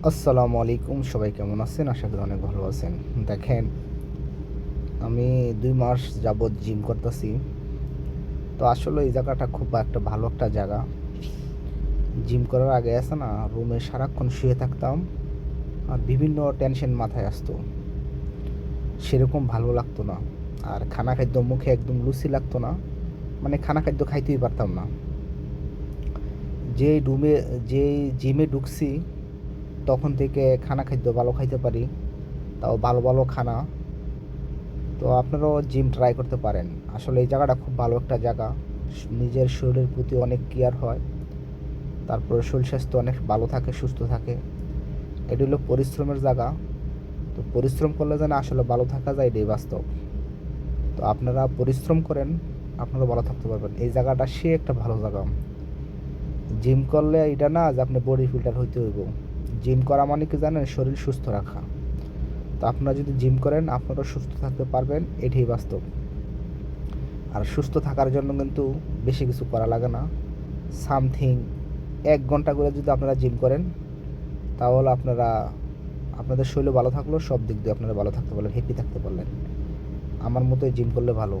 আসসালামু আলাইকুম, সবাই কেমন আছেন? আশা করি অনেক ভালো আছেন। দেখেন, আমি ২ মাস যাবৎ জিম করতেছি। তো আসলে এই জায়গাটা খুব একটা ভালো একটা জায়গা। জিম করার আগে আছে না, রুমে সারাক্ষণ শুয়ে থাকতাম আর বিভিন্ন টেনশন মাথায় আসতো। সেরকম ভালো লাগতো না। আর খানা খাদ্য মুখে একদম রুচি লাগতো না। মানে খানা খাদ্য খাইতেই পারতাম না। যেই রুমে যেই জিমে ঢুকছি তখন থেকে খানা খাদ্য ভালো খাইতে পারি। তাও ভালো, ভালো খানা। তো আপনারাও জিম ট্রাই করতে পারেন। আসলে এই জায়গাটা খুব ভালো একটা জায়গা। নিজের শরীরের প্রতি অনেক কেয়ার হয়। তারপরে শরীর স্বাস্থ্য অনেক ভালো থাকে, সুস্থ থাকে। এটি হলো পরিশ্রমের জায়গা। তো পরিশ্রম করলে যেন আসলে ভালো থাকা যায়, এটাই বাস্তব। তো আপনারা পরিশ্রম করেন, আপনারা ভালো থাকতে পারবেন। এই জায়গাটা সে একটা ভালো জায়গা। জিম করলে এটা না যে আপনি বডি ফিল্টার হইতে হইব। জিম করা মানে কি জানেন? শরীর সুস্থ রাখা। তো আপনারা যদি জিম করেন আপনারা সুস্থ থাকতে পারবেন, এটাই বাস্তব। আর সুস্থ থাকার জন্য কিন্তু বেশি কিছু করা লাগে না। সামথিং ১ ঘন্টা করে যদি আপনারা জিম করেন তাহলে আপনাদের শরীরও ভালো থাকলো, সব দিক দিয়ে আপনারা ভালো থাকতে পারলেন, হ্যাপি থাকতে পারলেন। আমার মতোই জিম করলে ভালো।